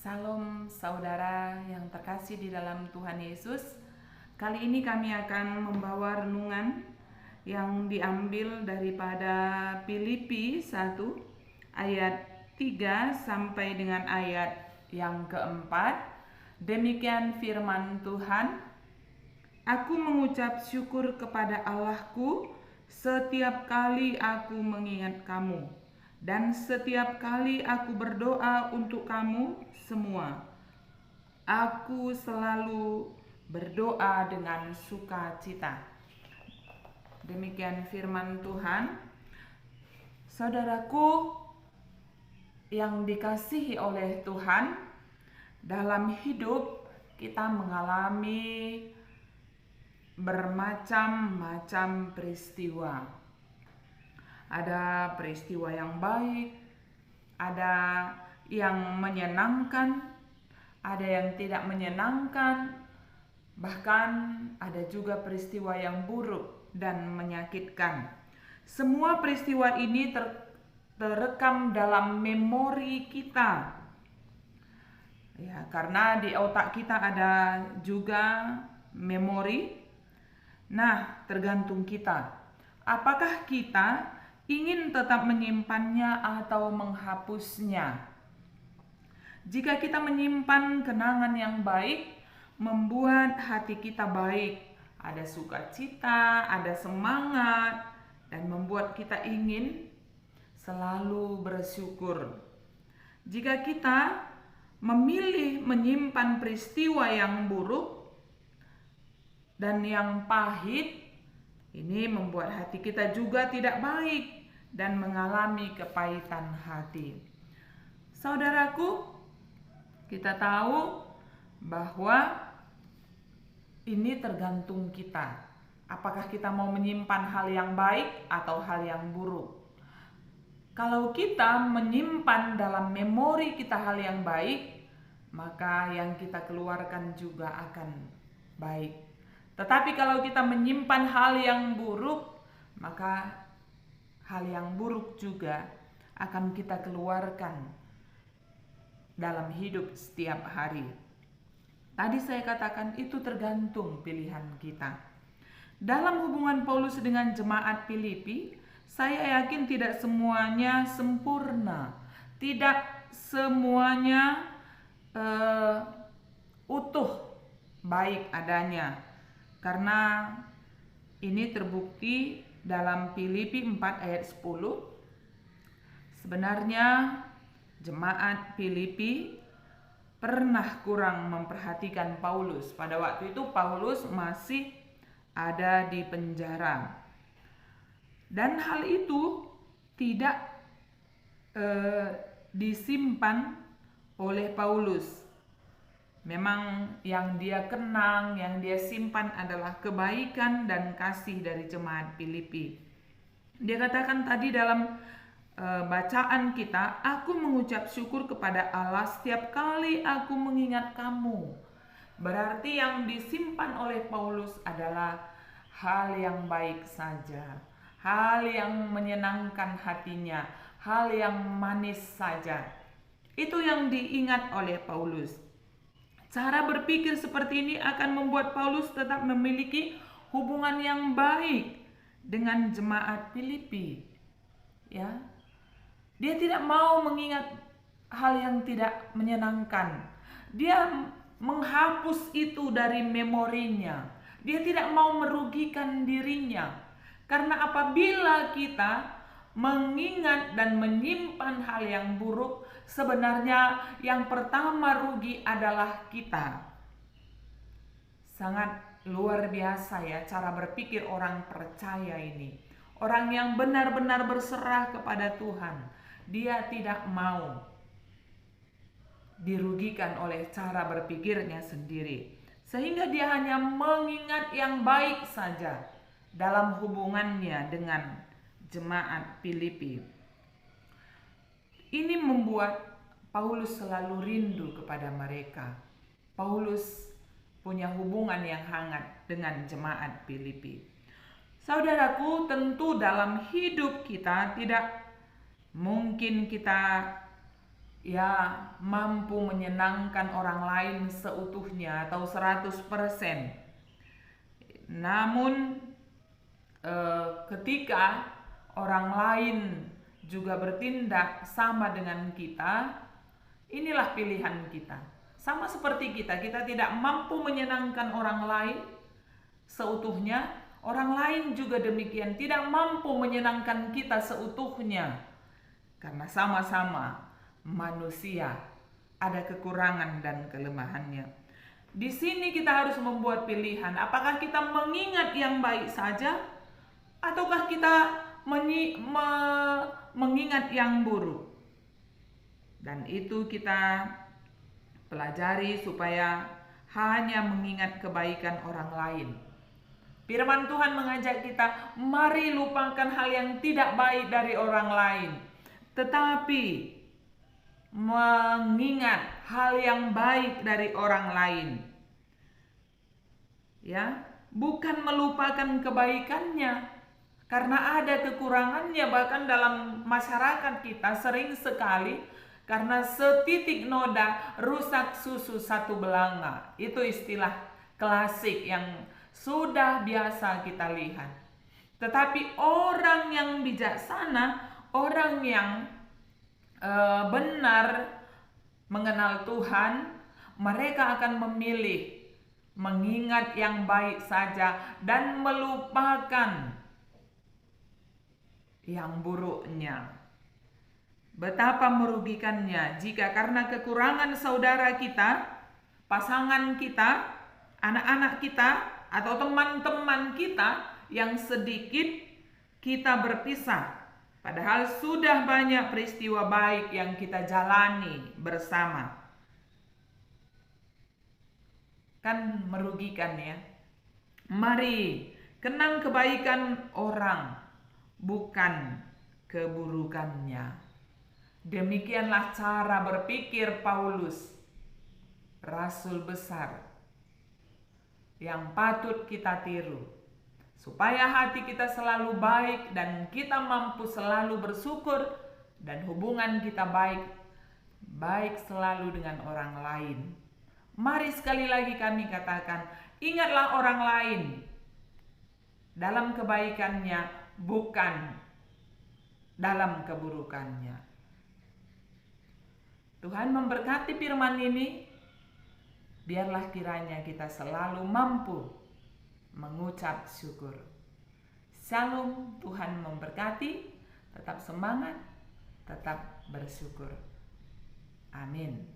Salam saudara yang terkasih di dalam Tuhan Yesus. Kali ini kami akan membawa renungan yang diambil daripada Filipi 1 ayat 3 sampai dengan ayat yang keempat. Demikian firman Tuhan. Aku mengucap syukur kepada Allahku setiap kali aku mengingat kamu. Dan setiap kali aku berdoa untuk kamu semua, aku selalu berdoa dengan sukacita. Demikian firman Tuhan. Saudaraku yang dikasihi oleh Tuhan, dalam hidup kita mengalami bermacam-macam peristiwa. Ada peristiwa yang baik, ada yang menyenangkan, ada yang tidak menyenangkan, bahkan ada juga peristiwa yang buruk dan menyakitkan. Semua peristiwa ini terekam dalam memori kita. Ya, karena di otak kita ada juga memori. Nah, tergantung kita. Apakah kita ingin tetap menyimpannya atau menghapusnya? Jika kita menyimpan kenangan yang baik, membuat hati kita baik, ada sukacita, ada semangat, dan membuat kita ingin selalu bersyukur. Jika kita memilih menyimpan peristiwa yang buruk dan yang pahit, ini membuat hati kita juga tidak baik dan mengalami kepahitan hati. Saudaraku, kita tahu bahwa ini tergantung kita. Apakah kita mau menyimpan hal yang baik atau hal yang buruk? Kalau kita menyimpan dalam memori kita hal yang baik, maka yang kita keluarkan juga akan baik. Tetapi kalau kita menyimpan hal yang buruk, maka hal yang buruk juga akan kita keluarkan dalam hidup setiap hari. Tadi saya katakan itu tergantung pilihan kita. Dalam hubungan Paulus dengan jemaat Filipi, saya yakin tidak semuanya sempurna, tidak semuanya utuh, baik adanya. Karena ini terbukti dalam Filipi 4 ayat 10. Sebenarnya jemaat Filipi pernah kurang memperhatikan Paulus. Pada waktu itu Paulus masih ada di penjara. Dan hal itu tidak disimpan oleh Paulus. Memang yang dia kenang, yang dia simpan adalah kebaikan dan kasih dari jemaat Filipi. Dia katakan tadi dalam bacaan kita, aku mengucap syukur kepada Allah setiap kali aku mengingat kamu. Berarti yang disimpan oleh Paulus adalah hal yang baik saja, hal yang menyenangkan hatinya, hal yang manis saja. Itu yang diingat oleh Paulus. Cara berpikir seperti ini akan membuat Paulus tetap memiliki hubungan yang baik dengan jemaat Filipi. Ya. Dia tidak mau mengingat hal yang tidak menyenangkan. Dia menghapus itu dari memorinya. Dia tidak mau merugikan dirinya. Karena apabila kita mengingat dan menyimpan hal yang buruk, sebenarnya yang pertama rugi adalah kita. Sangat luar biasa ya cara berpikir orang percaya ini. Orang yang benar-benar berserah kepada Tuhan. Dia tidak mau dirugikan oleh cara berpikirnya sendiri. Sehingga dia hanya mengingat yang baik saja dalam hubungannya dengan jemaat Filipi. Ini membuat Paulus selalu rindu kepada mereka. Paulus punya hubungan yang hangat dengan jemaat Filipi. Saudaraku, tentu dalam hidup kita tidak mungkin kita mampu menyenangkan orang lain seutuhnya atau 100%. Namun ketika orang lain juga bertindak sama dengan kita, inilah pilihan kita. Sama seperti kita tidak mampu menyenangkan orang lain seutuhnya, orang lain juga demikian tidak mampu menyenangkan kita seutuhnya. Karena sama-sama manusia, ada kekurangan dan kelemahannya. Di sini kita harus membuat pilihan, apakah kita mengingat yang baik saja ataukah kita mengingat yang buruk. Dan itu kita pelajari supaya hanya mengingat kebaikan orang lain. Firman Tuhan mengajak kita, mari lupakan hal yang tidak baik dari orang lain, tetapi mengingat hal yang baik dari orang lain. Bukan melupakan kebaikannya, karena ada kekurangannya. Bahkan dalam masyarakat kita sering sekali karena setitik noda rusak susu satu belanga. Itu istilah klasik yang sudah biasa kita lihat. Tetapi orang yang bijaksana, orang yang benar mengenal Tuhan, mereka akan memilih mengingat yang baik saja dan melupakan yang buruknya. Betapa merugikannya jika karena kekurangan saudara kita, pasangan kita, anak-anak kita, atau teman-teman kita yang sedikit, kita berpisah. Padahal sudah banyak peristiwa baik yang kita jalani bersama. Kan merugikan ya. Mari kenang kebaikan orang, bukan keburukannya. Demikianlah cara berpikir Paulus, rasul besar, yang patut kita tiru, supaya hati kita selalu baik dan kita mampu selalu bersyukur dan hubungan kita baik selalu dengan orang lain. Mari sekali lagi kami katakan, ingatlah orang lain dalam kebaikannya, bukan dalam keburukannya. Tuhan memberkati firman ini. Biarlah kiranya kita selalu mampu mengucap syukur. Shalom, Tuhan memberkati. Tetap semangat, tetap bersyukur. Amin.